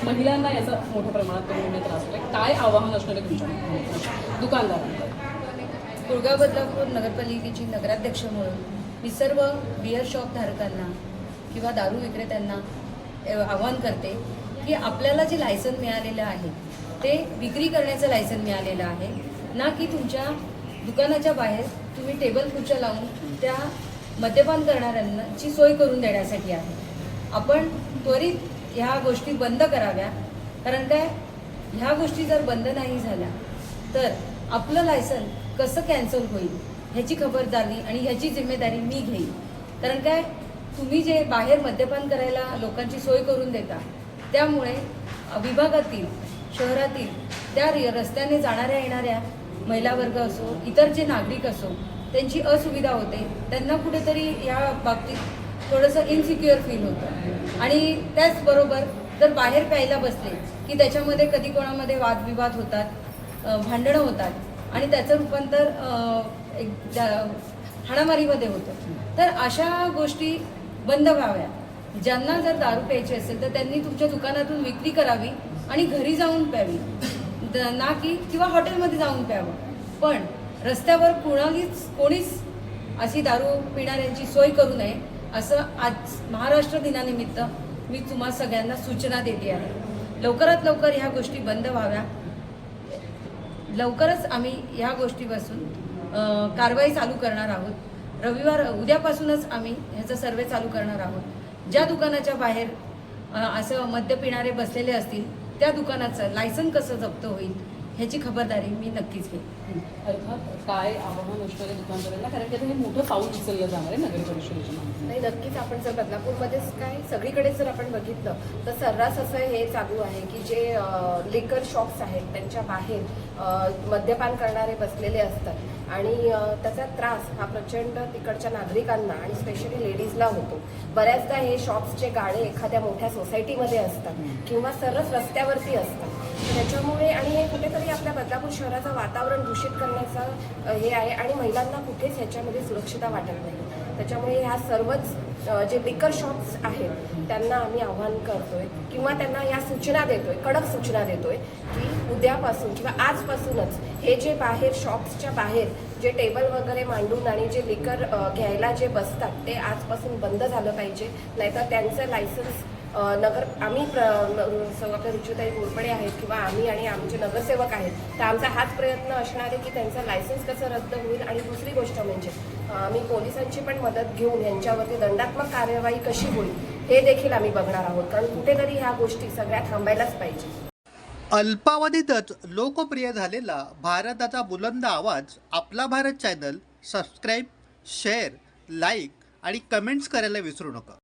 महिलांना याचा मोठ्या प्रमाणात म्हणजे त्रास होतो. काय आव्हान असणार आहे तुमच्या दुकानदारांना? कुळगाव बदलापूर नगरपालिकेची नगराध्यक्ष म्हणून मी सर्व बिअर शॉप धारकांना किंवा दारू विक्रेत्यांना आवाहन करते की आपल्याला जे लायसन मिळालेलं आहे ते विक्री करण्याचं लायसन मिळालेलं आहे, ना की तुमच्या दुकानाच्या बाहेर तुम्ही टेबल खुर्च्या लावून त्या मद्यपान करणाऱ्यांची सोय करून देण्यासाठी आहे. आपण त्वरित ह्या गोष्टी बंद कराव्या, कारण काय ह्या गोष्टी जर बंद नाही झाल्या तर आपलं लायसन कसं कॅन्सल होईल ह्याची खबरदारी आणि ह्याची जिम्मेदारी मी घेईन. कारण काय तुम्ही जे बाहेर मद्यपान करायला लोकांची सोय करून देता त्यामुळे विभागातील शहरातील त्या रस्त्याने जाणाऱ्या येणाऱ्या महिला वर्ग असो इतर जे नागरिक असो त्यांची असुविधा होते. त्यांना कुठेतरी या बाबतीत थोडंसं इन्सिक्युअर फील होतं आणि त्याचबरोबर जर बाहेर प्यायला बसले की त्याच्यामध्ये कधी कोणामध्ये वादविवाद होतात, भांडणं होतात आणि त्याचं रूपांतर एक हाणामारीमध्ये होतं. तर अशा गोष्टी बंद व्हाव्या. ज्यांना जर दारू प्यायची असेल तर त्यांनी तुमच्या दुकानातून विक्री करावी आणि घरी जाऊन प्यावी, ना की किंवा हॉटेलमध्ये जाऊन प्यावं. पण रस्त्यावर कोणीच अशी दारू पिणाऱ्यांची सोय करू नये असं आज महाराष्ट्र दिनानिमित्त मी तुम्हा सगळ्यांना सूचना देते आहे. लवकरात लवकर ह्या गोष्टी बंद व्हाव्या. लवकरच आम्ही ह्या गोष्टीपासून कारवाई चालू करणार आहोत. उद्यापासूनच आम्ही ह्याचा सर्वे चालू करणार आहोत. ज्या दुकानाच्या बाहेर असं मद्य पिणारे बसलेले असतील त्या दुकानाचं लायसन कसं जप्त होईल ह्याची खबरदारी मी नक्कीच घेईन. अर्थात काय आव्हान असणार आहे दुकानदारांना, कारण की आता हे मोठं पाऊल उचललं जाणार आहे नगर परिषदेच्या माध्यमातून. नाही, नक्कीच आपण जर बदलापूरमध्येच काय सगळीकडे जर आपण बघितलं तर सर्रास असं हे चालू आहे की जे लिकर शॉप्स आहेत त्यांच्या बाहेर मद्यपान करणारे बसलेले असतात आणि त्याचा त्रास हा प्रचंड तिकडच्या नागरिकांना आणि स्पेशली लेडीजला होतो. बऱ्याचदा हे शॉप्सचे गाळे एखाद्या मोठ्या सोसायटीमध्ये असतात किंवा सरस रस्त्यावरती असतात. त्याच्यामुळे आणि हे कुठेतरी आपल्या बदलापूर शहराचं वातावरण दूषित करण्याचं हे आहे आणि महिलांना कुठेच ह्याच्यामध्ये सुरक्षितता वाटत नाही. त्याच्यामुळे ह्या सर्वच जे लिकर शॉप्स आहेत त्यांना आम्ही आव्हान करतोय किंवा त्यांना या सूचना देतोय, कडक सूचना देतोय की उद्यापासून किंवा आजपासूनच हे जे बाहेर शॉप्सच्या बाहेर जे टेबल वगैरे मांडून आणि जे लिकर घ्यायला जे बसतात ते आजपासून बंद झालं पाहिजे. नाहीतर त्यांचं लायसन्स आम्ही आपल्या रुचिताई घोरपडे आहेत किंवा आम्ही आणि आमचे नगरसेवक आहेत तर आमचा हाच प्रयत्न असणार आहे की त्यांचं लायसन्स कसं रद्द होईल. आणि दुसरी गोष्ट म्हणजे आम्ही पोलिसांची पण मदत घेऊन यांच्यावरती दंडात्मक कार्यवाही कशी होईल हे देखील आम्ही बघणार आहोत, कारण कुठेतरी ह्या गोष्टी सगळ्या थांबायलाच पाहिजे. अल्पावधीतच लोकप्रिय झालेला भारताचा बुलंद आवाज आपला Bharat channel subscribe, share, like आणि कमेंट्स करायला विसरू नका.